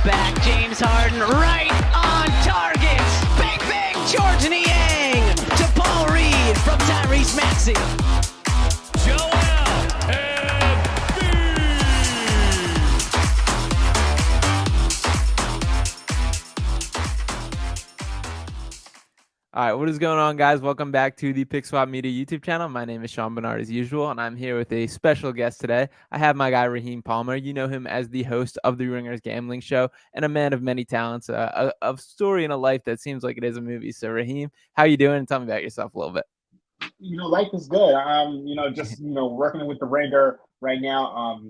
back. James Harden right on target. Bang, bang, George Niang to Paul Reed from Tyrese Maxey. Joel All right, what is going on, guys? Welcome back to the Pick Swap Media YouTube channel. My name is Sean Barnard as usual, and I'm here with a special guest today. I have my guy, Raheem Palmer. You know him as the host of the Ringers Gambling Show and a man of many talents, a story in a life that seems like it is a movie. So, Raheem, how you doing? Tell me about yourself a little bit. Life is good. Working with the Ringer right now.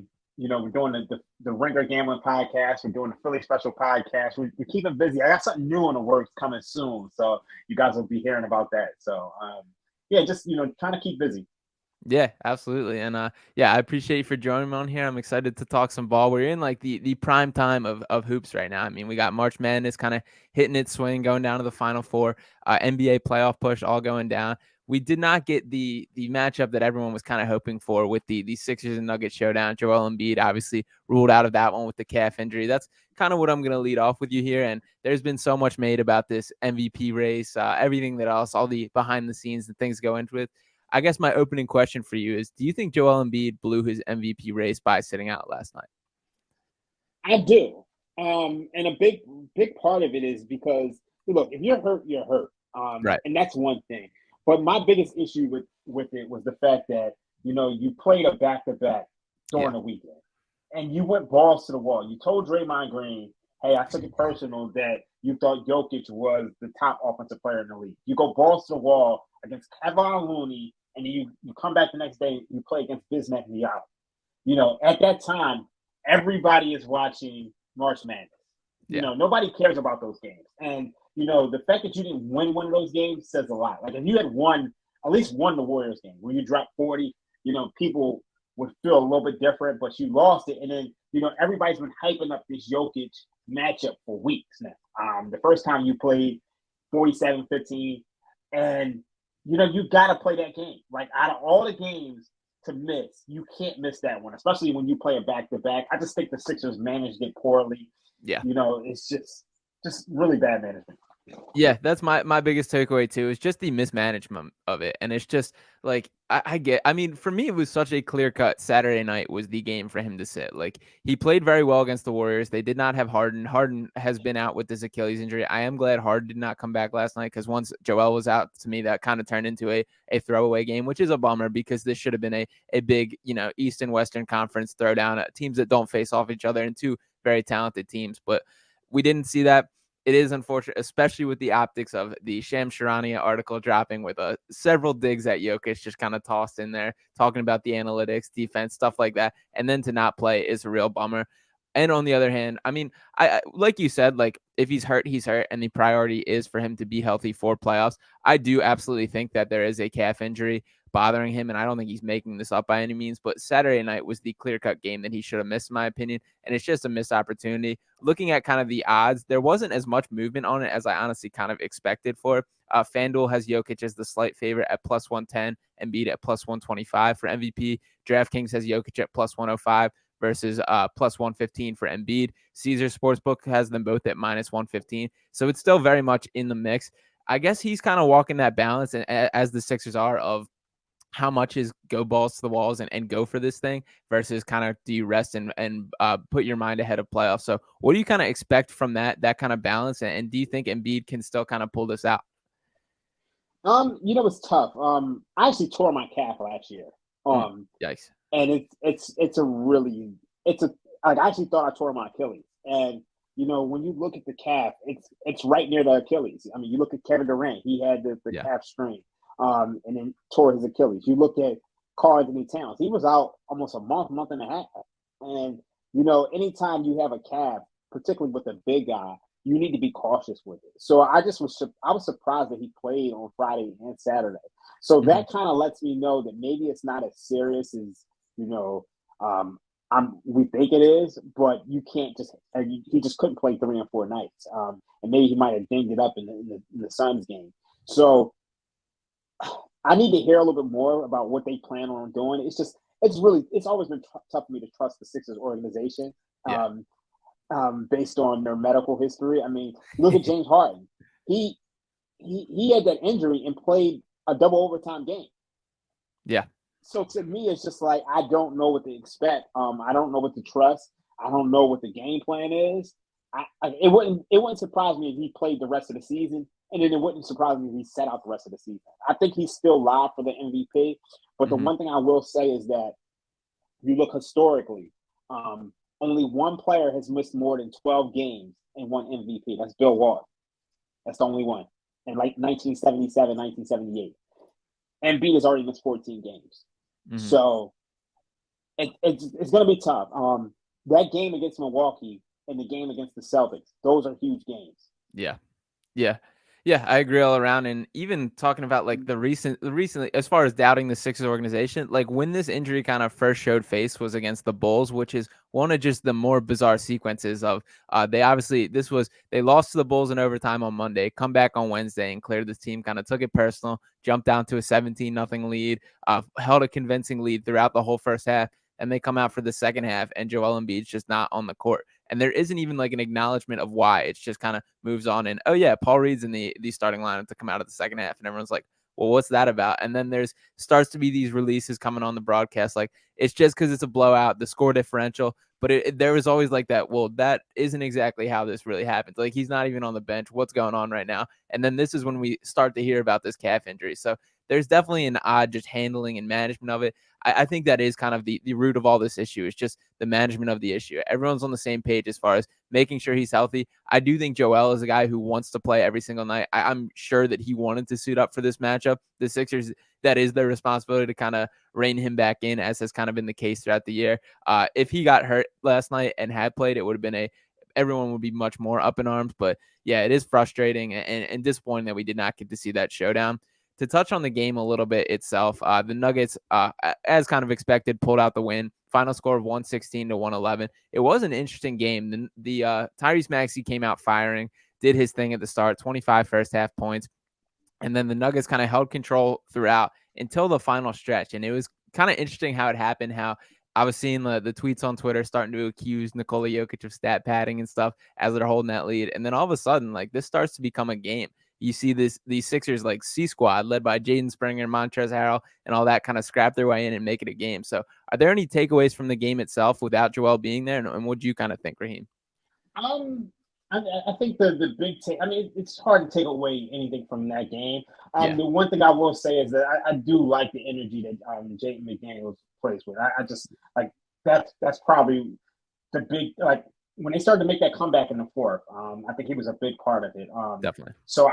We're doing the Ringer Gambling Podcast. We're doing the Philly Special Podcast. We're keeping busy. I got something new in the works coming soon, so you guys will be hearing about that. So, trying to keep busy. Yeah, absolutely. And I appreciate you for joining me on here. I'm excited to talk some ball. We're in like the prime time of hoops right now. I mean, we got March Madness kind of hitting its swing, going down to the Final Four, NBA playoff push all going down. We did not get the matchup that everyone was kind of hoping for with the Sixers and Nuggets showdown. Joel Embiid obviously ruled out of that one with the calf injury. That's kind of what I'm going to lead off with you here. And there's been so much made about this MVP race, everything that else, all the behind the scenes and things go into it. I guess my opening question for you is, do you think Joel Embiid blew his MVP race by sitting out last night? I do. And a big part of it is because, look, if you're hurt, you're hurt. Right. And that's one thing. But my biggest issue with it was the fact that, you played a back-to-back during the weekend. And you went balls to the wall. You told Draymond Green, hey, I took it personal that you thought Jokic was the top offensive player in the league. You go balls to the wall against Kevon Looney, and you come back the next day, you play against Bismack Diallo. At that time, everybody is watching March Madness. Nobody cares about those games. And, the fact that you didn't win one of those games says a lot. Like, if you had at least won the Warriors game, where you dropped 40, people would feel a little bit different, but you lost it. And then, everybody's been hyping up this Jokic matchup for weeks now. The first time you played 47-15, and, you got to play that game. Like, out of all the games to miss, you can't miss that one, especially when you play a back-to-back. I just think the Sixers managed it poorly. Yeah. It's just really bad management. Yeah, that's my biggest takeaway too, is just the mismanagement of it. And it's just like, I mean, for me, it was such a clear cut Saturday night was the game for him to sit. Like, he played very well against the Warriors. They did not have Harden. Harden has been out with this Achilles injury. I am glad Harden did not come back last night, because once Joel was out, to me, that kind of turned into a throwaway game, which is a bummer, because this should have been a big, East and Western Conference throwdown, teams that don't face off each other, and two very talented teams. But we didn't see that. It is unfortunate, especially with the optics of the Shams Charania article dropping with several digs at Jokic just kind of tossed in there, talking about the analytics, defense, stuff like that. And then to not play is a real bummer. And on the other hand, I mean, I like you said, like, if he's hurt, he's hurt. And the priority is for him to be healthy for playoffs. I do absolutely think that there is a calf injury bothering him, and I don't think he's making this up by any means, but Saturday night was the clear-cut game that he should have missed, in my opinion, and it's just a missed opportunity. Looking at kind of the odds, there wasn't as much movement on it as I honestly kind of expected for. FanDuel has Jokic as the slight favorite at plus 110, Embiid at plus 125 for MVP. DraftKings has Jokic at plus 105 versus plus 115 for Embiid. Caesar Sportsbook has them both at minus 115, so it's still very much in the mix. I guess he's kind of walking that balance, and as the Sixers are, of how much is go balls to the walls and go for this thing versus kind of do you rest and put your mind ahead of playoffs. So what do you kind of expect from that kind of balance? And do you think Embiid can still kind of pull this out? It's tough. I actually tore my calf last year. Yikes. And I actually thought I tore my Achilles. And, when you look at the calf, it's right near the Achilles. I mean, you look at Kevin Durant, he had the calf strain. And then tore his Achilles. You look at Karl-Anthony Towns, he was out almost a month and a half. And, anytime you have a calf, particularly with a big guy, you need to be cautious with it. So I was surprised that he played on Friday and Saturday. So that kind of lets me know that maybe it's not as serious as, we think it is, but you can't he just couldn't play 3 and 4 nights. And maybe he might have dinged it up in the Suns game. So I need to hear a little bit more about what they plan on doing. It's always been tough for me to trust the Sixers organization. Yeah. based on their medical history. I mean, look at James Harden. He had that injury and played a double overtime game. Yeah. So to me, it's just like I don't know what to expect. I don't know what to trust. I don't know what the game plan is. It wouldn't surprise me if he played the rest of the season, and then it wouldn't surprise me if he sat out the rest of the season. I think he's still live for the MVP. But the one thing I will say is that if you look historically, only one player has missed more than 12 games and won MVP. That's Bill Walton. That's the only one. In like 1977, 1978. Embiid has already missed 14 games. So it's going to be tough. That game against Milwaukee and the game against the Celtics, those are huge games. Yeah. Yeah, I agree all around. And even talking about like the recently, as far as doubting the Sixers organization, like when this injury kind of first showed face was against the Bulls, which is one of just the more bizarre sequences of they lost to the Bulls in overtime on Monday, come back on Wednesday and cleared this team, kind of took it personal, jumped down to a 17-0 lead, held a convincing lead throughout the whole first half. And they come out for the second half and Joel Embiid's just not on the court. And there isn't even like an acknowledgement of why. It's just kind of moves on. And, oh, yeah, Paul Reed's in the starting lineup to come out of the second half. And everyone's like, well, what's that about? And then there's starts to be these releases coming on the broadcast. Like, it's just because it's a blowout, the score differential. But there was always like that, well, that isn't exactly how this really happened. Like, he's not even on the bench. What's going on right now? And then this is when we start to hear about this calf injury. So there's definitely an odd just handling and management of it. I think that is kind of the root of all this issue. It's just the management of the issue. Everyone's on the same page as far as making sure he's healthy. I do think Joel is a guy who wants to play every single night. I'm sure that he wanted to suit up for this matchup. The Sixers, that is their responsibility to kind of rein him back in, as has kind of been the case throughout the year. If he got hurt last night and had played, it would have been everyone would be much more up in arms. But yeah, it is frustrating and disappointing that we did not get to see that showdown. To touch on the game a little bit itself, the Nuggets, as kind of expected, pulled out the win. Final score of 116-111. It was an interesting game. The Tyrese Maxey came out firing, did his thing at the start, 25 first half points. And then the Nuggets kind of held control throughout until the final stretch. And it was kind of interesting how it happened, how I was seeing the tweets on Twitter starting to accuse Nikola Jokic of stat padding and stuff as they're holding that lead. And then all of a sudden, like, this starts to become a game. You see these Sixers like C squad led by Jaden Springer, Montrezl Harrell, and all that kind of scrap their way in and make it a game. So are there any takeaways from the game itself without Joel being there? And what do you kind of think, Raheem? I think the big take. I mean, it's hard to take away anything from that game. The one thing I will say is that I do like the energy that Jaden McDaniels plays with. I just like that's probably the big, like, when they started to make that comeback in the fourth. I think he was a big part of it. Definitely. So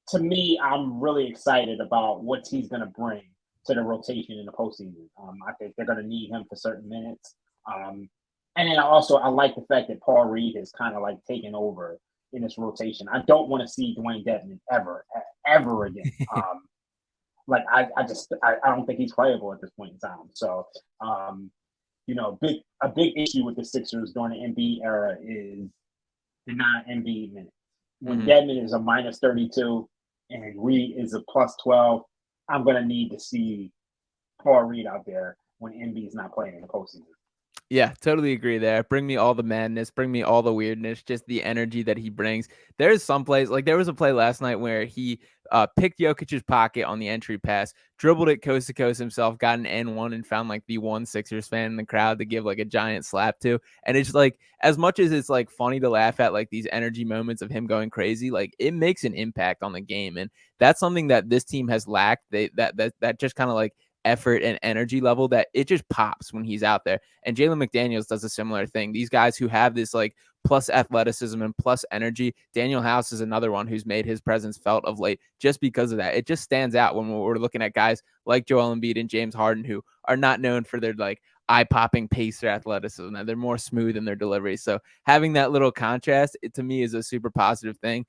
to me, I'm really excited about what he's going to bring to the rotation in the postseason. I think they're going to need him for certain minutes. And then I like the fact that Paul Reed has kind of like taken over in this rotation. I don't want to see Dwayne Dedmon ever again. I don't think he's playable at this point in time. So, a big issue with the Sixers during the Embiid era is the non-Embiid minutes. When Dedmon is a minus 32 and Reed is a plus 12, I'm going to need to see Paul Reed out there when Embiid's not playing in the postseason. Yeah, totally agree there. Bring me all the madness, bring me all the weirdness, just the energy that he brings. There's some plays, like there was a play last night where he picked Jokic's pocket on the entry pass, dribbled it coast to coast himself, got an N1 and found like the one Sixers fan in the crowd to give like a giant slap to. And it's like, as much as it's like funny to laugh at like these energy moments of him going crazy, like it makes an impact on the game. And that's something that this team has lacked. That just kind of like effort and energy level that it just pops when he's out there. And Jalen McDaniels does a similar thing. These guys who have this like plus athleticism and plus energy. Daniel House is another one who's made his presence felt of late just because of that. It just stands out when we're looking at guys like Joel Embiid and James Harden who are not known for their like eye-popping pace or athleticism. They're more smooth in their delivery. So having that little contrast, to me, is a super positive thing.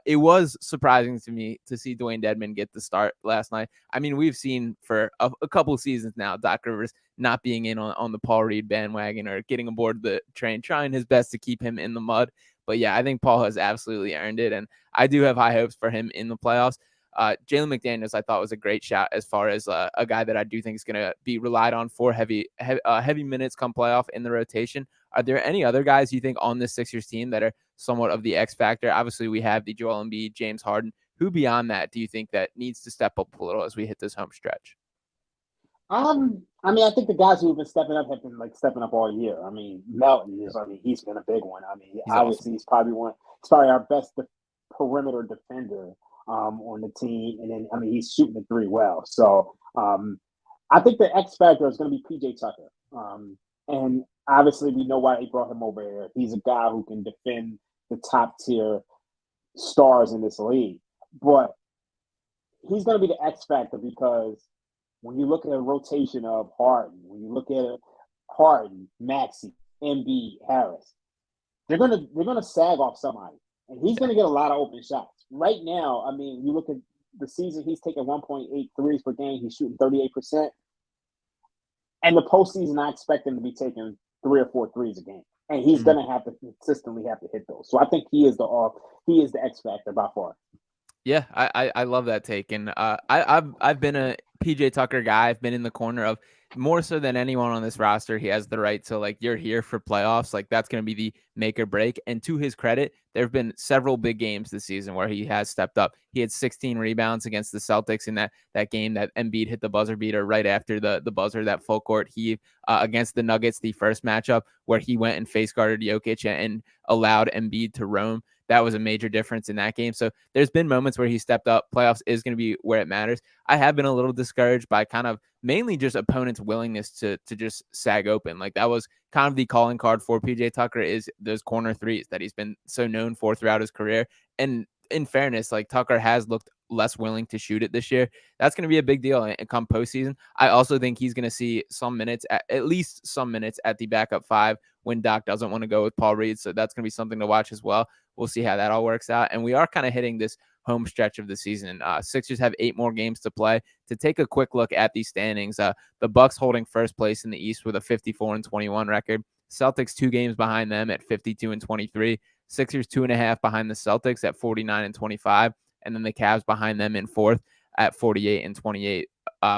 It was surprising to me to see Dwayne Dedmon get the start last night. I mean, we've seen for a couple of seasons now, Doc Rivers not being in on the Paul Reed bandwagon or getting aboard the train, trying his best to keep him in the mud. But yeah, I think Paul has absolutely earned it. And I do have high hopes for him in the playoffs. Jalen McDaniels, I thought, was a great shot as far as a guy that I do think is going to be relied on for heavy minutes come playoff in the rotation. Are there any other guys you think on this Sixers team that are somewhat of the X factor? Obviously, we have the Joel Embiid, James Harden. Who beyond that do you think that needs to step up a little as we hit this home stretch? I mean, I think the guys who've been stepping up have been like stepping up all year. I mean, Melton is. I mean, he's been a big one. I mean, He's obviously, awesome. he's probably our best perimeter defender on the team. And then, I mean, he's shooting the three well. So, I think the X factor is going to be PJ Tucker. And obviously, we know why they brought him over here. He's a guy who can defend the top tier stars in this league. But he's going to be the X factor because when you look at a rotation of Harden, when you look at Harden, Maxey, Embiid, Harris, they're gonna sag off somebody, and he's gonna get a lot of open shots. Right now, I mean, you look at the season, he's taking 1.8 threes per game. He's shooting 38%. And the postseason, I expect him to be taking 3 or 4 threes a game, and he's gonna have to consistently have to hit those. So I think he is the X factor by far. Yeah, I love that take, and I've been a PJ Tucker guy. I've been in the corner of more so than anyone on this roster. He has the right to, like, you're here for playoffs, like that's going to be the make or break. And to his credit, there have been several big games this season where he has stepped up. He had 16 rebounds against the Celtics in that game that Embiid hit the buzzer beater right after the buzzer, that full court heave against the Nuggets, the first matchup where he went and face guarded Jokic and allowed Embiid to roam. That was a major difference in that game. So there's been moments where he stepped up. Playoffs is going to be where it matters. I have been a little discouraged by kind of mainly just opponents' willingness to just sag open. Like that was kind of the calling card for PJ Tucker, is those corner threes that he's been so known for throughout his career. And in fairness, like Tucker has looked less willing to shoot it this year. That's going to be a big deal and come postseason. I also think he's going to see some minutes, at least some minutes at the backup 5 when Doc doesn't want to go with Paul Reed. So that's going to be something to watch as well. We'll see how that all works out. And we are kind of hitting this home stretch of the season. Sixers have 8 more games to play. To take a quick look at these standings, the Bucks holding first place in the East with a 54-21 record. Celtics 2 games behind them at 52-23. Sixers 2.5 behind the Celtics at 49-25. And then the Cavs behind them in 4th at 48-28,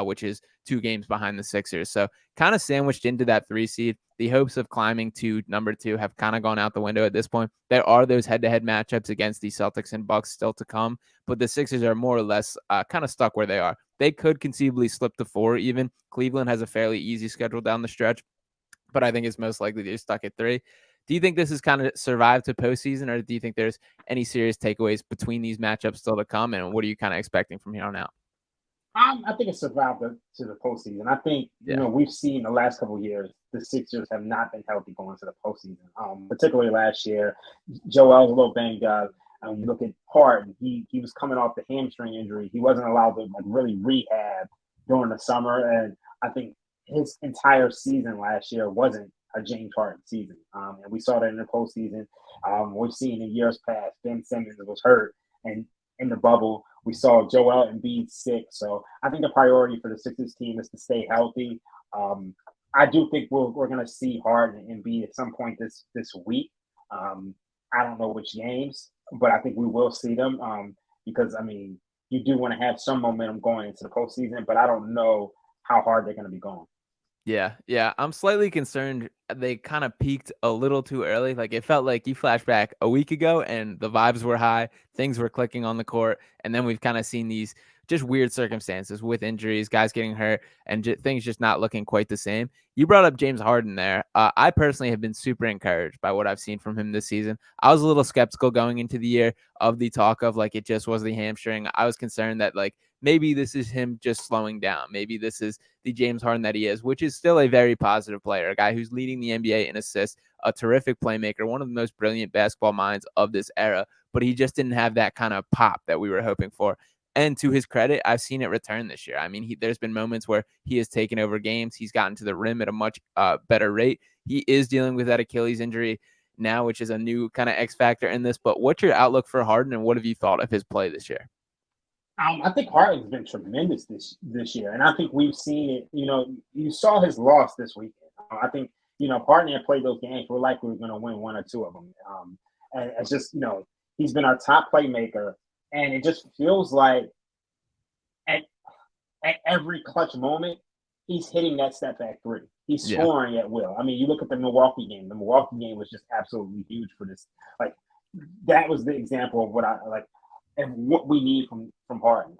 which is 2 games behind the Sixers. So kind of sandwiched into that 3 seed. The hopes of climbing to number 2 have kind of gone out the window at this point. There are those head-to-head matchups against the Celtics and Bucks still to come, but the Sixers are more or less kind of stuck where they are. They could conceivably slip to 4 even. Cleveland has a fairly easy schedule down the stretch, but I think it's most likely they're stuck at 3. Do you think this is kind of survived to postseason, or do you think there's any serious takeaways between these matchups still to come, and what are you kind of expecting from here on out? I think it survived to the postseason. I think, we've seen the last couple of years, the Sixers have not been healthy going to the postseason. Particularly last year, Joel's a little banged up. You look at Harden, he was coming off the hamstring injury. He wasn't allowed to really rehab during the summer. And I think his entire season last year wasn't a James Harden season. And we saw that in the postseason. We've seen in years past, Ben Simmons was hurt. And in the bubble, we saw Joel Embiid sick. So I think the priority for the Sixers team is to stay healthy. I do think we're going to see Harden and Embiid at some point this week. I don't know which games, but I think we will see them because, I mean, you do want to have some momentum going into the postseason, but I don't know how hard they're going to be going. Yeah. I'm slightly concerned they kind of peaked a little too early. Like it felt like you flash back a week ago and the vibes were high, things were clicking on the court, and then we've kind of seen these just weird circumstances with injuries, guys getting hurt, and things just not looking quite the same. You brought up James Harden there. I personally have been super encouraged by what I've seen from him this season. I was a little skeptical going into the year of the talk of like it just was the hamstring. I was concerned that like maybe this is him just slowing down. Maybe this is the James Harden that he is, which is still a very positive player, a guy who's leading the NBA in assists, a terrific playmaker, one of the most brilliant basketball minds of this era, but he just didn't have that kind of pop that we were hoping for. And to his credit, I've seen it return this year. I mean, there's been moments where he has taken over games. He's gotten to the rim at a much better rate. He is dealing with that Achilles injury now, which is a new kind of X factor in this. But what's your outlook for Harden, and what have you thought of his play this year? I think Harden's been tremendous this year, and I think we've seen it. You saw his loss this weekend. I think Harden had played those games. We're likely going to win 1 or 2 of them. And it's just he's been our top playmaker, and it just feels like at every clutch moment, he's hitting that step back three. He's scoring at will. I mean, you look at the Milwaukee game. The Milwaukee game was just absolutely huge for this. Like, that was the example of what I like and what we need from Harden.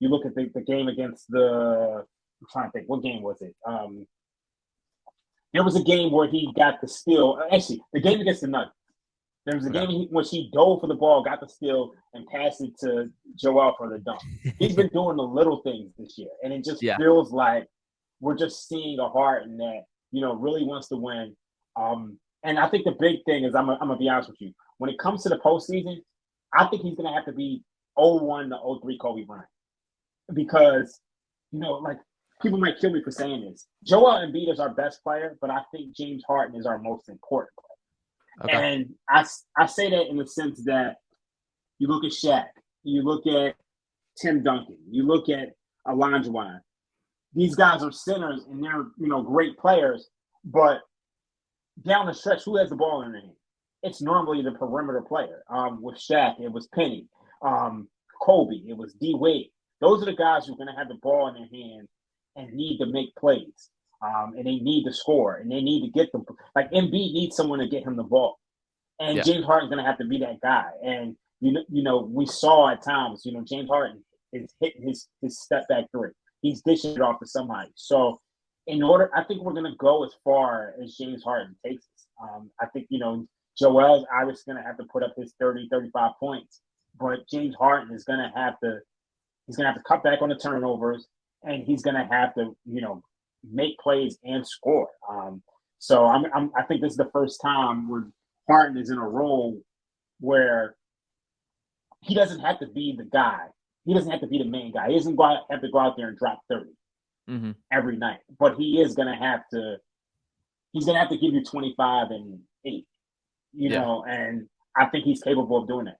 You look at the game against I'm trying to think, what game was it? There was a game where he got the steal. Actually, the game against the Nuggets. There was a game in which he dove for the ball, got the steal, and passed it to Joel for the dunk. He's been doing the little things this year, and it just feels like we're just seeing a Harden that, really wants to win. And I think the big thing is, I'm gonna be honest with you, when it comes to the postseason, I think he's gonna have to be 0-1 to 0-3 Kobe Bryant, because like, people might kill me for saying this. Joel Embiid is our best player, but I think James Harden is our most important player. Okay. And I say that in the sense that you look at Shaq, you look at Tim Duncan, you look at Olajuwon. These guys are centers and they're, great players, but down the stretch, who has the ball in their hand? It's normally the perimeter player. With Shaq, it was Penny. Kobe, it was D Wade. Those are the guys who are going to have the ball in their hand and need to make plays. And they need to score, and they need to get them. Like, Embiid needs someone to get him the ball. And James Harden's going to have to be that guy. And, we saw at times, James Harden is hitting his step back three. He's dishing it off to somebody. So, I think we're going to go as far as James Harden takes us. I think, Joel's obviously going to have to put up his 30, 35 points. But James Harden is going to have to cut back on the turnovers, and he's going to have to, make plays and score. So I think this is the first time where Harden is in a role where he doesn't have to be the guy. He doesn't have to be the main guy. He doesn't have to go out there and drop 30 every night. But he is going to have to. He's going to have to give you 25 and 8. And I think he's capable of doing that.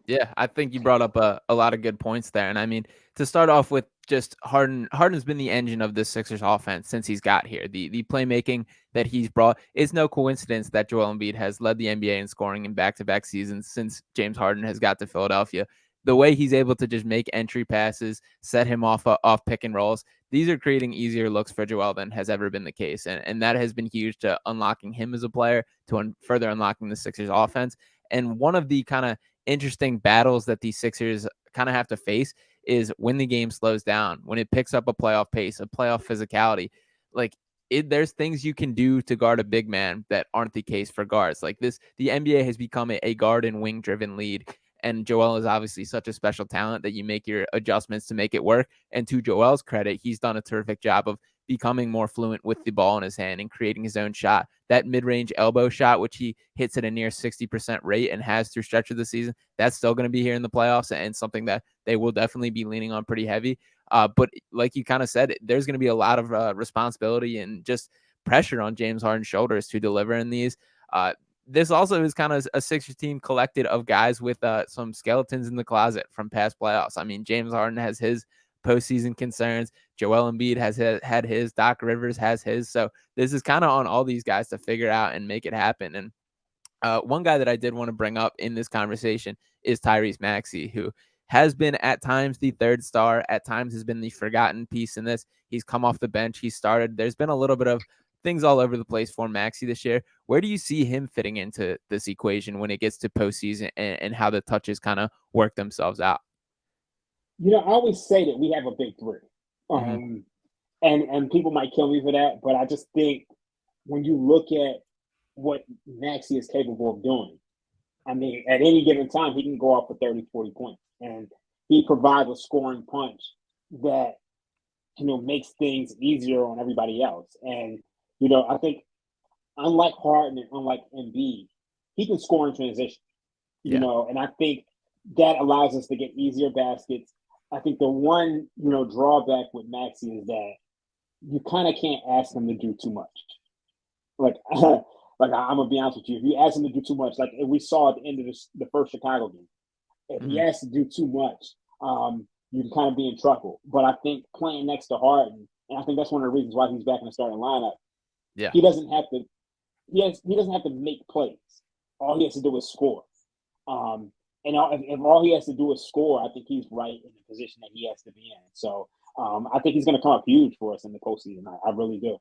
Yeah, I think you brought up a lot of good points there. And I mean, to start off with, just Harden's been the engine of the Sixers offense since he's got here. The playmaking that he's brought, it's no coincidence that Joel Embiid has led the NBA in scoring in back-to-back seasons since James Harden has got to Philadelphia. The way he's able to just make entry passes, set him off pick and rolls, these are creating easier looks for Joel than has ever been the case. And that has been huge to unlocking him as a player, to further unlocking the Sixers offense. And one of the kind of interesting battles that the Sixers kind of have to face is when the game slows down, when it picks up a playoff pace, a playoff physicality. Like, there's things you can do to guard a big man that aren't the case for guards. Like this, the NBA has become a guard and wing driven league. And Joel is obviously such a special talent that you make your adjustments to make it work. And to Joel's credit, he's done a terrific job of becoming more fluent with the ball in his hand and creating his own shot. That mid-range elbow shot, which he hits at a near 60% rate and has through stretch of the season, that's still going to be here in the playoffs and something that they will definitely be leaning on pretty heavy. But like you kind of said, there's going to be a lot of responsibility and just pressure on James Harden's shoulders to deliver in these. This also is kind of a Sixers team collected of guys with some skeletons in the closet from past playoffs. I mean, James Harden has his postseason concerns. Joel Embiid has had his. Doc Rivers has his. So this is kind of on all these guys to figure out and make it happen. And one guy that I did want to bring up in this conversation is Tyrese Maxey, who has been at times the third star, at times has been the forgotten piece in this. He's come off the bench. He started. There's been a little bit of things all over the place for Maxey this year. Where do you see him fitting into this equation when it gets to postseason and how the touches kind of work themselves out? I always say that we have a big three. And people might kill me for that, but I just think when you look at what Maxey is capable of doing, I mean, at any given time, he can go off for 30, 40 points. And he provides a scoring punch that, makes things easier on everybody else. And, I think unlike Harden and unlike Embiid, he can score in transition, and I think that allows us to get easier baskets. I think the one, drawback with Maxey is that you kind of can't ask him to do too much. Like I'm gonna be honest with you. If you ask him to do too much, like we saw at the end of the first Chicago game, if he has to do too much, you can kind of be in trouble. But I think playing next to Harden, and I think that's one of the reasons why he's back in the starting lineup. Yeah, he doesn't have to. He doesn't have to make plays. All he has to do is score. And if all he has to do is score, I think he's right in the position that he has to be in. So I think he's going to come up huge for us in the postseason. I really do.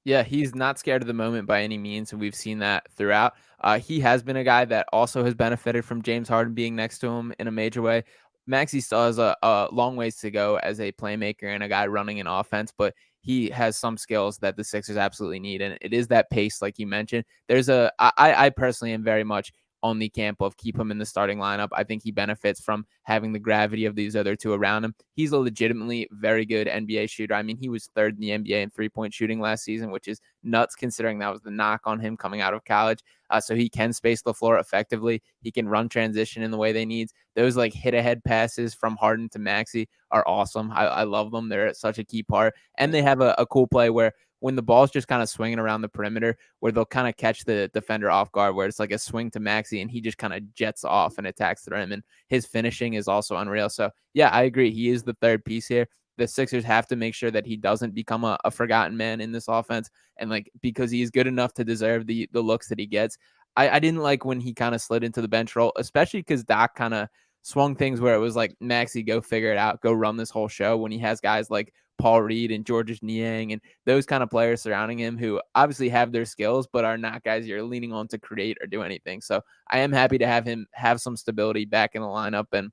Yeah, he's not scared of the moment by any means, and we've seen that throughout. He has been a guy that also has benefited from James Harden being next to him in a major way. Maxey still has a long ways to go as a playmaker and a guy running an offense, but he has some skills that the Sixers absolutely need, and it is that pace, like you mentioned. I personally am very much on the camp of keep him in the starting lineup. I think he benefits from having the gravity of these other two around him. He's a legitimately very good NBA shooter. I mean, he was third in the NBA in three-point shooting last season, which is nuts considering that was the knock on him coming out of college. So he can space the floor effectively. He can run transition in the way they need. Those like hit ahead passes from Harden to Maxey are awesome. I love them. They're such a key part. And they have a cool play where when the ball's just kind of swinging around the perimeter, where they'll kind of catch the defender off guard, where it's like a swing to Maxey and he just kind of jets off and attacks the rim. And his finishing is also unreal. So yeah, I agree. He is the third piece here. The Sixers have to make sure that he doesn't become a forgotten man in this offense. And like, because he is good enough to deserve the looks that he gets. I didn't like when he kind of slid into the bench role, especially because Doc kind of swung things where it was like, Maxey, go figure it out, go run this whole show, when he has guys like Paul Reed and Georges Niang and those kind of players surrounding him who obviously have their skills, but are not guys you're leaning on to create or do anything. So I am happy to have him have some stability back in the lineup. And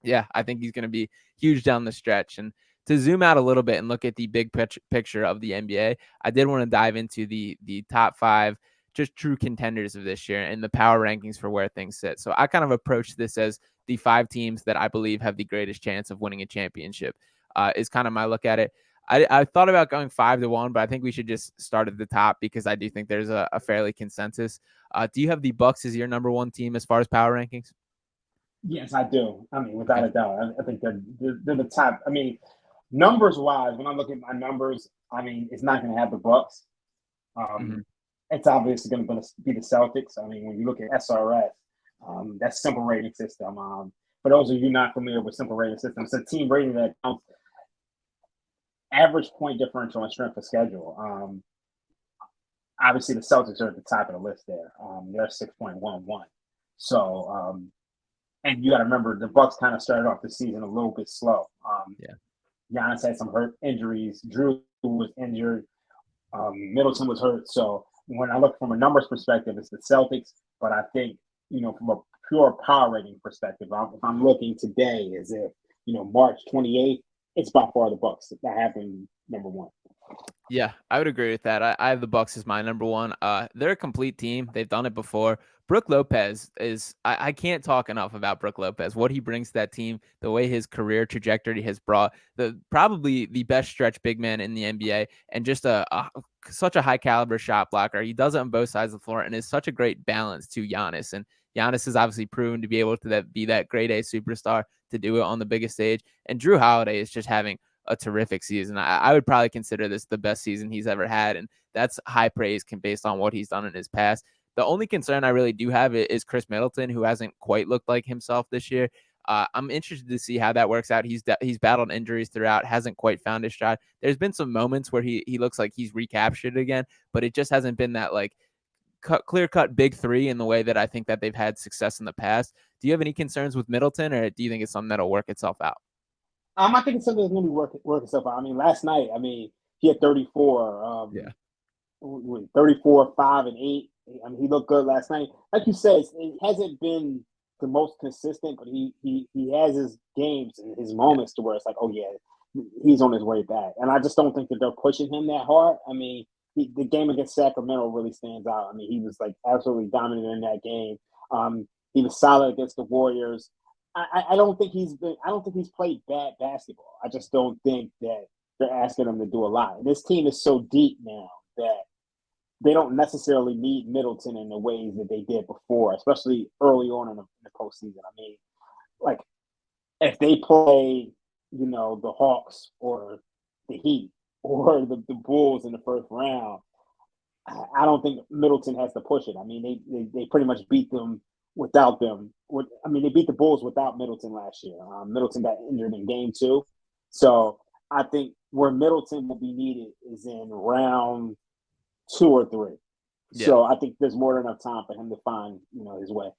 yeah, I think he's going to be huge down the stretch. And to zoom out a little bit and look at the big picture of the NBA, I did want to dive into the top five just true contenders of this year and the power rankings for where things sit. So I kind of approach this as the five teams that I believe have the greatest chance of winning a championship. Is kind of my look at it. I thought about going 5-1, but I think we should just start at the top because I do think there's a fairly consensus. Do you have the Bucks as your number one team as far as power rankings? Yes, I do. I mean, without a doubt, I think they're the top. I mean, numbers wise, when I look at my numbers, I mean, it's not going to have the Bucks. It's obviously going to be the Celtics. I mean, when you look at SRS, that's simple rating system. For those of you not familiar with simple rating systems, it's a team rating that counts average point differential and strength of schedule. Obviously, the Celtics are at the top of the list there. They're 6.11. So, and you got to remember, the Bucks kind of started off the season a little bit slow. Giannis had some hurt injuries. Drew was injured. Middleton was hurt. So when I look from a numbers perspective, it's the Celtics. But I think, from a pure power rating perspective, if I'm looking today as if, March 28th, it's by far the Bucks that have been number one. Yeah, I would agree with that. I have the Bucks as my number one. They're a complete team. They've done it before. Brook Lopez is I can't talk enough about Brook Lopez, what he brings to that team, the way his career trajectory has brought probably the best stretch big man in the NBA, and just such a high caliber shot blocker. He does it on both sides of the floor and is such a great balance to Giannis. And Giannis has obviously proven to be able to be that grade A superstar to do it on the biggest stage. And Drew Holiday is just having a terrific season. I would probably consider this the best season he's ever had, and that's high praise based on what he's done in his past. The only concern I really do have is Chris Middleton, who hasn't quite looked like himself this year. I'm interested to see how that works out. He's battled injuries throughout, hasn't quite found his stride. There's been some moments where he looks like he's recaptured again, but it just hasn't been that like clear-cut big three in the way that I think that they've had success in the past. Do you have any concerns with Middleton, or do you think it's something that'll work itself out? I think it's something that's going to be work itself out. I mean, last night, he had 34. 34, 5, and 8. I mean, he looked good last night. Like you said, it hasn't been the most consistent, but he has his games and his moments to where it's like, oh yeah, he's on his way back. And I just don't think that they're pushing him that hard. I mean, the game against Sacramento really stands out. I mean, he was like absolutely dominant in that game. He was solid against the Warriors. I don't think he's played bad basketball. I just don't think that they're asking him to do a lot. This team is so deep now that they don't necessarily need Middleton in the ways that they did before, especially early on in the postseason. I mean, like if they play, the Hawks or the Heat or the Bulls in the first round, I don't think Middleton has to push it. I mean, they pretty much beat them without them. They beat the Bulls without Middleton last year. Middleton got injured in game 2. So I think where Middleton will be needed is in round 2 or 3. Yeah. So I think there's more than enough time for him to find, his way.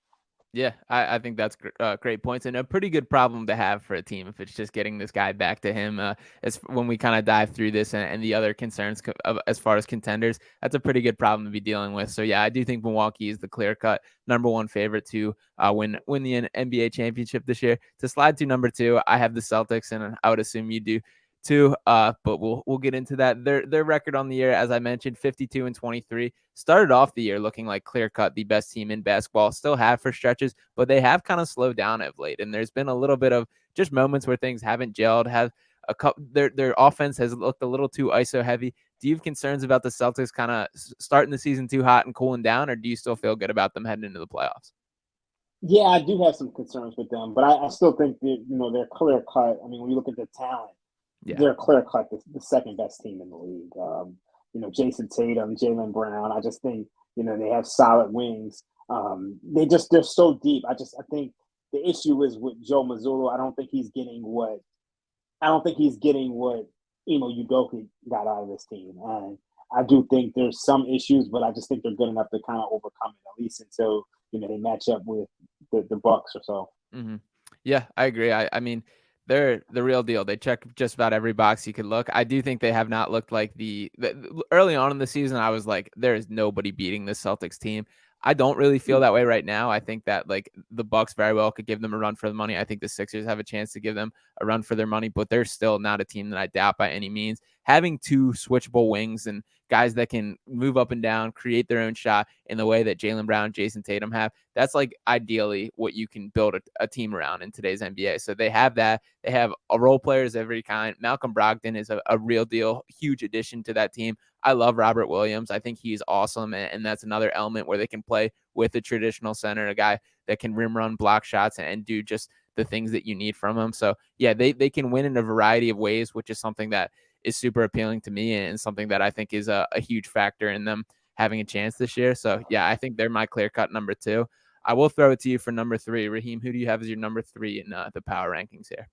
Yeah, I think that's great points and a pretty good problem to have for a team if it's just getting this guy back to him. As when we kind of dive through this and the other concerns as far as contenders, that's a pretty good problem to be dealing with. So yeah, I do think Milwaukee is the clear cut number one favorite to win the NBA championship this year. To slide to number two, I have the Celtics, and I would assume you do too. But we'll get into that. Their record on the year, as I mentioned, 52-23, started off the year looking like clear cut the best team in basketball. Still have for stretches, but they have kind of slowed down of late. And there's been a little bit of just moments where things haven't gelled. Have a couple their offense has looked a little too ISO heavy. Do you have concerns about the Celtics kind of starting the season too hot and cooling down, or do you still feel good about them heading into the playoffs? Yeah, I do have some concerns with them, but I still think that they're clear cut. I mean, when you look at the talent, Yeah. they're clear cut the second best team in the league. Jason Tatum, Jaylen Brown. I just think they have solid wings. They're so deep. I think the issue is with Joe Mazzulla. I don't think he's getting what Imo Udoka got out of this team. And I do think there's some issues, but I just think they're good enough to kind of overcome it, at least until they match up with the Bucks or so. Mm-hmm. Yeah, I agree. I mean, they're the real deal. They check just about every box you could look. I do think they have not looked like the early on in the season. I was like, there is nobody beating the Celtics team. I don't really feel that way right now. I think that like the Bucks very well could give them a run for the money. I think the Sixers have a chance to give them a run for their money, but they're still not a team that I doubt by any means. Having two switchable wings and guys that can move up and down, create their own shot in the way that Jaylen Brown, Jason Tatum have, that's like ideally what you can build a team around in today's NBA. So they have that. They have role players of every kind. Malcolm Brogdon is a real deal, huge addition to that team. I love Robert Williams. I think he's awesome. And that's another element where they can play with a traditional center, a guy that can rim run, block shots, and do just the things that you need from him. So yeah, they can win in a variety of ways, which is something that is super appealing to me and something that I think is a huge factor in them having a chance this year. So yeah, I think they're my clear cut number two. I will throw it to you for number three. Raheem, who do you have as your number three in the power rankings here?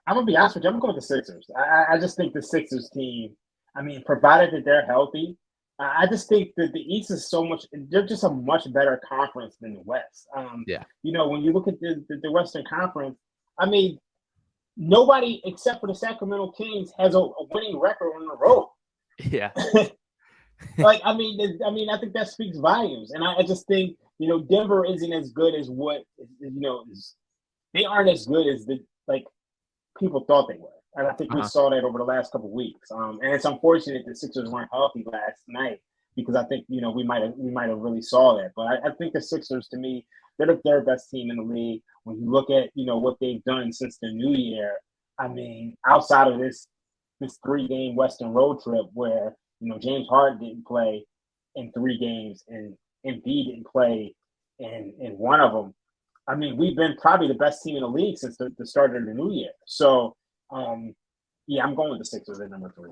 I'm gonna be honest with you. I'm going with the Sixers. I just think the Sixers team. I mean, provided that they're healthy, I just think that the East is so much. They're just a much better conference than the West. Yeah. When you look at the Western Conference, I mean, nobody except for the Sacramento Kings has a winning record on the road. Yeah. I think that speaks volumes. And I just think, Denver isn't as good as what, they aren't as good as people thought they were. And I think we saw that over the last couple of weeks. And it's unfortunate the Sixers weren't healthy last night because I think, we might have really saw that. But I think the Sixers, to me, they're the third best team in the league. When you look at, what they've done since the new year, I mean, outside of this 3-game Western road trip where, James Harden didn't play in 3 games and Embiid didn't play in one of them. I mean, we've been probably the best team in the league since the start of the new year. So, yeah, I'm going with the Sixers at number 3.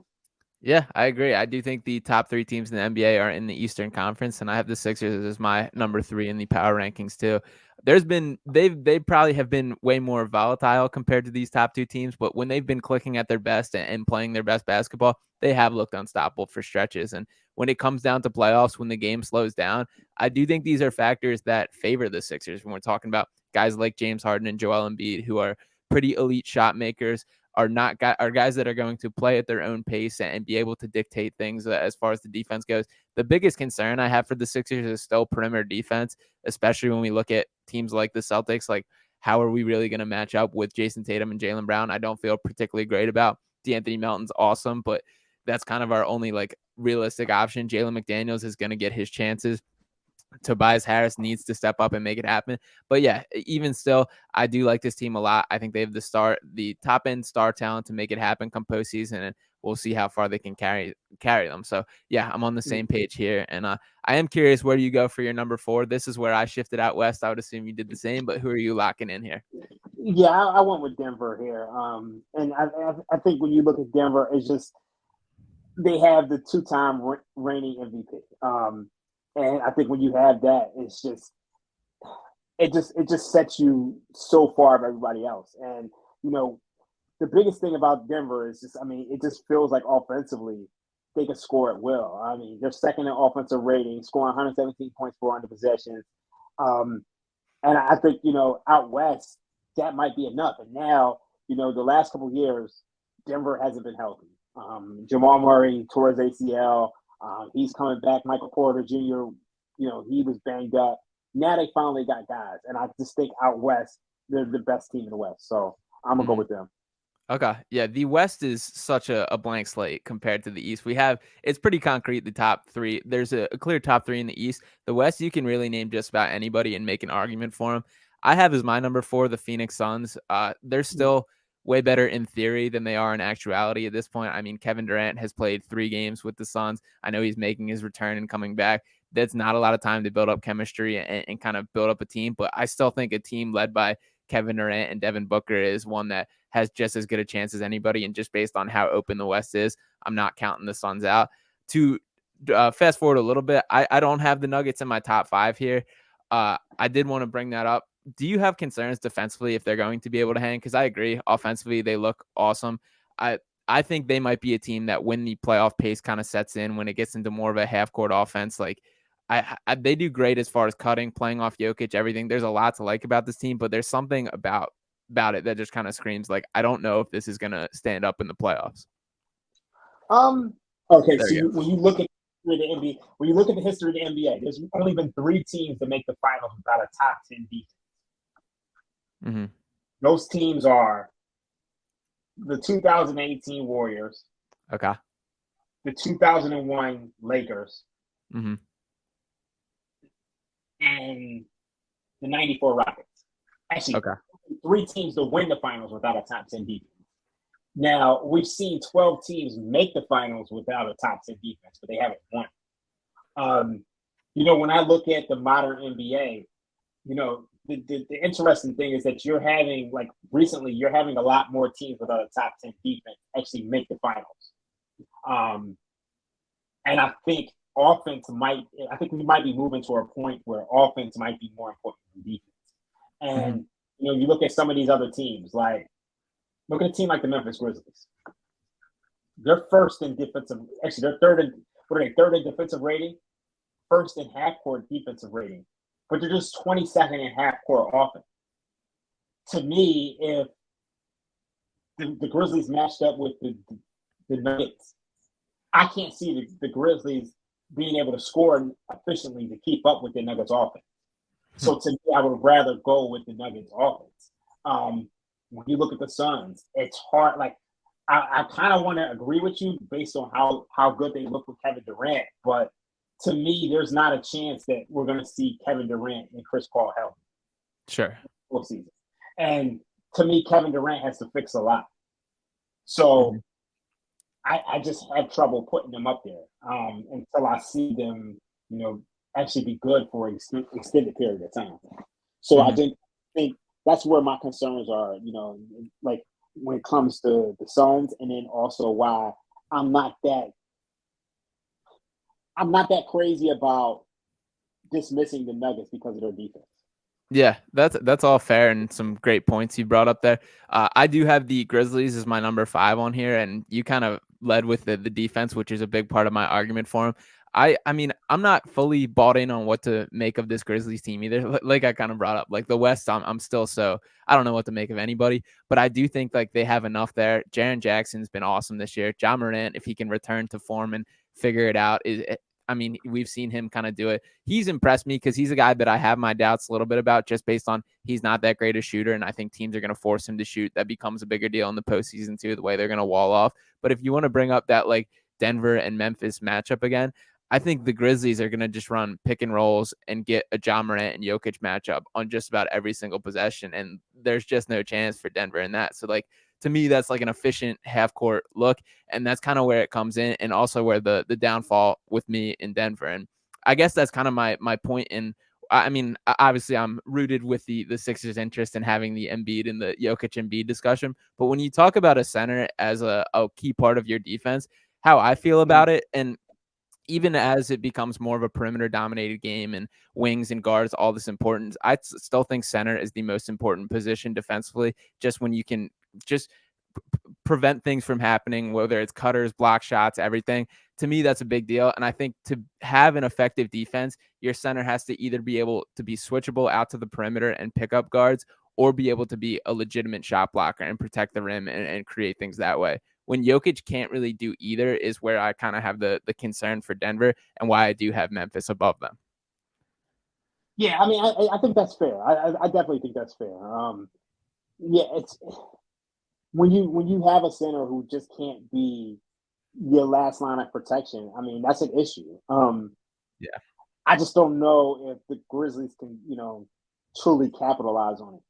Yeah, I agree. I do think the top 3 teams in the NBA are in the Eastern Conference, and I have the Sixers as my number 3 in the power rankings too. They probably have been way more volatile compared to these top 2 teams, but when they've been clicking at their best and playing their best basketball, they have looked unstoppable for stretches. And when it comes down to playoffs, when the game slows down, I do think these are factors that favor the Sixers when we're talking about guys like James Harden and Joel Embiid, who are pretty elite shot makers, are guys that are going to play at their own pace and be able to dictate things as far as the defense goes. The biggest concern I have for the Sixers is still perimeter defense, especially when we look at teams like the Celtics. Like, how are we really going to match up with Jason Tatum and Jaylen Brown? I don't feel particularly great about. DeAnthony Melton's awesome, but that's kind of our only realistic option. Jalen McDaniels is going to get his chances. Tobias Harris needs to step up and make it happen. But yeah, even still, I do like this team a lot. I think they have the top end star talent to make it happen come postseason, and we'll see how far they can carry them. So yeah, I'm on the same page here. And I am curious, where do you go for your number 4? This is where I shifted out west. I would assume you did the same, but who are you locking in here? Yeah, I went with Denver here. And I think when you look at Denver, it's just they have the 2-time reigning MVP. And I think when you have that, it just sets you so far of everybody else. And, the biggest thing about Denver is it just feels like offensively they can score at will. I mean, they're second in offensive rating, scoring 117 points per 100 possessions. And I think, out west, that might be enough. And now, the last couple of years, Denver hasn't been healthy. Jamal Murray tore his ACL. He's coming back. Michael Porter Jr., he was banged up. Now they finally got guys. And I just think out west, they're the best team in the West. So I'm going to go with them. Okay. Yeah. The West is such a blank slate compared to the East. It's pretty concrete, the top three. There's a clear top three in the East. The West, you can really name just about anybody and make an argument for them. I have as my number 4 the Phoenix Suns. They're still way better in theory than they are in actuality at this point. I mean, Kevin Durant has played 3 games with the Suns. I know he's making his return and coming back. That's not a lot of time to build up chemistry and kind of build up a team, but I still think a team led by Kevin Durant and Devin Booker is one that has just as good a chance as anybody. And just based on how open the West is, I'm not counting the Suns out. To fast forward a little bit, I don't have the Nuggets in my top 5 here. I did want to bring that up. Do you have concerns defensively if they're going to be able to hang? Because I agree, offensively, they look awesome. I think they might be a team that when the playoff pace kind of sets in, when it gets into more of a half-court offense, like they do great as far as cutting, playing off Jokic, everything. There's a lot to like about this team, but there's something about it that just kind of screams like, I don't know if this is going to stand up in the playoffs. Okay, so when you look at the NBA, when you look at the history of the NBA, there's only been 3 teams to make the finals without a top 10 defense. Mm-hmm. Those teams are the 2018 Warriors, Okay, the 2001 Lakers, mm-hmm. and the 94 Rockets. Actually, Okay. 3 teams to win the finals without a top 10 defense. Now, we've seen 12 teams make the finals without a top 10 defense, but they haven't won. When I look at the modern NBA, the interesting thing is that you're having a lot more teams without a top 10 defense actually make the finals. And I think we might be moving to a point where offense might be more important than defense. And, you look at some of these other teams, like, look at a team like the Memphis Grizzlies. They're first in defensive, actually, they're third in defensive rating, first in half-court defensive rating, but they're just 22nd in half-court offense. To me, if the Grizzlies matched up with the Nuggets, I can't see the Grizzlies being able to score efficiently to keep up with the Nuggets offense. So to me, I would rather go with the Nuggets offense. When you look at the Suns, it's hard. Like, I kind of want to agree with you based on how good they look with Kevin Durant, but to me, there's not a chance that we're going to see Kevin Durant and Chris Paul healthy. Sure. Full season. And to me, Kevin Durant has to fix a lot. So I just had trouble putting them up there until I see them, actually be good for an extended period of time. So I didn't think that's where my concerns are, like when it comes to the Suns, and then also why I'm not that crazy about dismissing the Nuggets because of their defense. Yeah, that's all fair and some great points you brought up there. I do have the Grizzlies as my number 5 on here, and you kind of led with the defense, which is a big part of my argument for them. I mean, I'm not fully bought in on what to make of this Grizzlies team either. Like I kind of brought up, like the West, I'm still I don't know what to make of anybody, but I do think like they have enough there. Jaren Jackson's been awesome this year. Ja Morant, if he can return to form and figure it out, we've seen him kind of do it. He's impressed me because he's a guy that I have my doubts a little bit about just based on he's not that great a shooter, and I think teams are going to force him to shoot. That becomes a bigger deal in the postseason too, the way they're going to wall off. But if you want to bring up that like Denver and Memphis matchup again, I think the Grizzlies are going to just run pick and rolls and get a Ja Morant and Jokic matchup on just about every single possession, and there's just no chance for Denver in that. So like, to me, that's like an efficient half-court look, and that's kind of where it comes in, and also where the downfall with me in Denver. And I guess that's kind of my point. And I mean, obviously, I'm rooted with the Sixers' interest in having the Embiid and the Jokic Embiid discussion. But when you talk about a center as a key part of your defense, how I feel about it, and even as it becomes more of a perimeter-dominated game and wings and guards, all this importance, I still think center is the most important position defensively, just when you can just prevent things from happening, whether it's cutters, block shots, everything. to me, that's a big deal. And I think to have an effective defense, your center has to either be able to be switchable out to the perimeter and pick up guards, or be able to be a legitimate shot blocker and protect the rim and create things that way. When Jokic can't really do either is where I kind of have the concern for Denver and why I do have Memphis above them. Yeah, I mean, I think that's fair. I definitely think that's fair. Yeah, it's when you have a center who just can't be your last line of protection. I mean, that's an issue. Yeah, I just don't know if the Grizzlies can, truly capitalize on it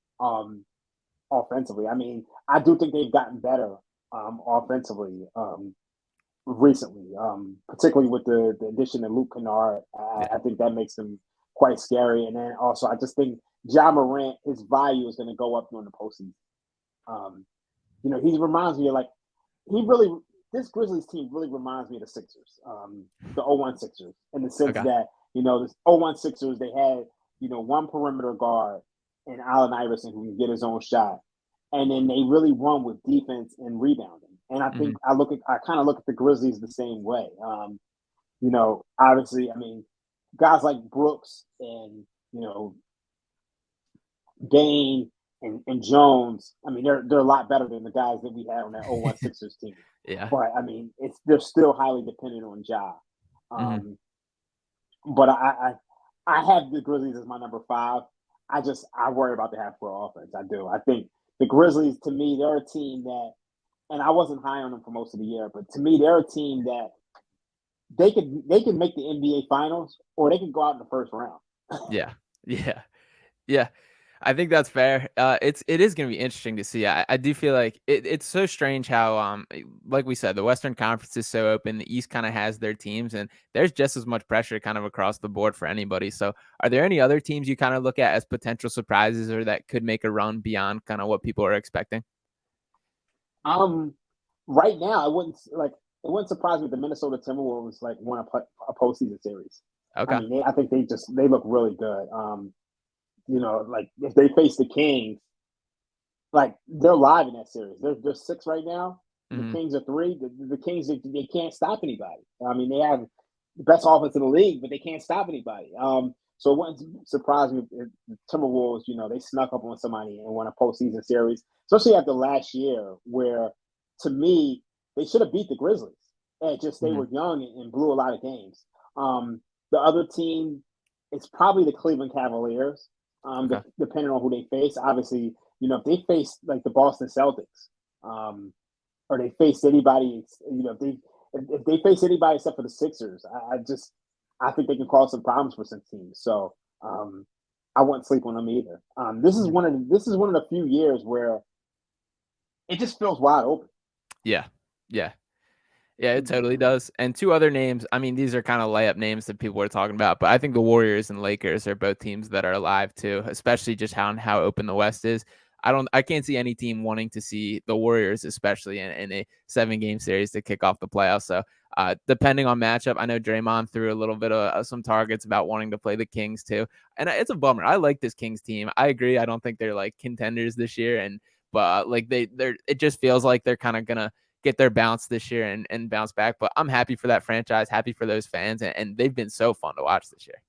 offensively. I mean, I do think they've gotten better offensively recently, particularly with the addition of Luke Kennard. I think that makes them quite scary. And then also, I just think Ja Morant, his value is going to go up during the postseason. He reminds me of this Grizzlies team really reminds me of the Sixers, the 0-1 Sixers, in the sense that, this 0-1 Sixers, they had, one perimeter guard and Allen Iverson who can get his own shot. And then they really won with defense and rebounding. And I think I kind of look at the Grizzlies the same way. Obviously, I mean, guys like Brooks and, Dane and Jones, I mean, they're a lot better than the guys that we had on that 0-1 Sixers team. Yeah. But I mean, they're still highly dependent on Ja. But I have the Grizzlies as my number 5. I worry about the half-court offense. I do. I think the Grizzlies, to me, they're a team that, and I wasn't high on them for most of the year, but to me, they're a team that they can make the NBA Finals, or they can go out in the first round. Yeah. I think that's fair. It is going to be interesting to see. I do feel like it's so strange how, like we said, the Western Conference is so open. The East kind of has their teams, and there's just as much pressure kind of across the board for anybody. So are there any other teams you kind of look at as potential surprises or that could make a run beyond kind of what people are expecting? Right now, it wouldn't surprise me if the Minnesota Timberwolves won a postseason series. Okay. I mean, I think they look really good. If they face the Kings, they're live in that series. They're 6 right now. The Kings are 3. The Kings, they can't stop anybody. I mean, they have the best offense in the league, but they can't stop anybody. So it wouldn't surprise me if the Timberwolves, they snuck up on somebody and won a postseason series, especially after last year, where, to me, they should have beat the Grizzlies. They were young and blew a lot of games. The other team, it's probably the Cleveland Cavaliers. Depending on who they face. Obviously, if they face the Boston Celtics, or they face anybody, if they face anybody except for the Sixers, I think they can cause some problems for some teams. So I wouldn't sleep on them either. This is one of the few years where it just feels wide open. Yeah, it totally does. And 2 other names, I mean, these are kind of layup names that people are talking about, but I think the Warriors and Lakers are both teams that are alive too, especially just how open the West is. I can't see any team wanting to see the Warriors, especially in a 7-game series to kick off the playoffs. So depending on matchup, I know Draymond threw a little bit of some targets about wanting to play the Kings too. And it's a bummer. I like this Kings team. I agree. I don't think they're contenders this year. But it just feels like they're kind of going to get their bounce this year and bounce back. But I'm happy for that franchise, happy for those fans, and they've been so fun to watch this year.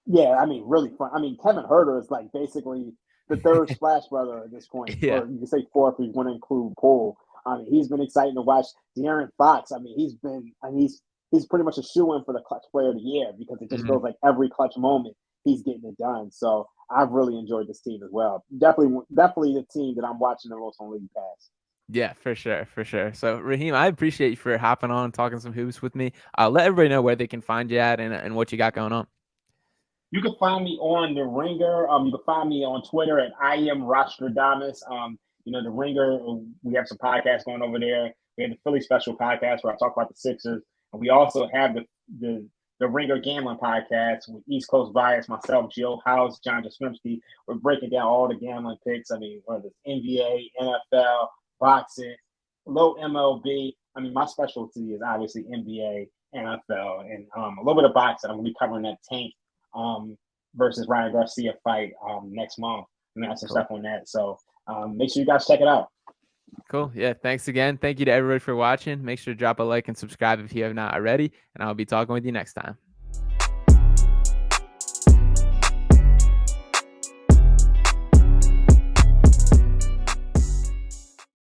Yeah, I mean, really fun. I mean, Kevin Huerter is basically the third Splash brother at this point. Yeah. Or you can say fourth if you want to include Poole. I mean, he's been exciting to watch. De'Aaron Fox, I mean, he's pretty much a shoo-in for the clutch player of the year, because it just feels like every clutch moment he's getting it done. So I've really enjoyed this team as well. Definitely the team that I'm watching the most on League Pass. Yeah, for sure. So, Raheem, I appreciate you for hopping on and talking some hoops with me. Let everybody know where they can find you at and what you got going on. You can find me on The Ringer. You can find me on Twitter at I am Rostradamus. The Ringer, we have some podcasts going over there. We have the Philly Special podcast where I talk about the Sixers. And we also have the Ringer Gambling podcast with East Coast Bias, myself, Joe House, John Jastrzemski. We're breaking down all the gambling picks. I mean, whether it's NBA, NFL, boxing, low MLB. I mean, my specialty is obviously NBA, NFL, and a little bit of boxing. I'm going to be covering that Tank versus Ryan Garcia fight next month. I'm going to have some stuff on that. So make sure you guys check it out. Cool. Yeah. Thanks again. Thank you to everybody for watching. Make sure to drop a like and subscribe if you have not already. And I'll be talking with you next time.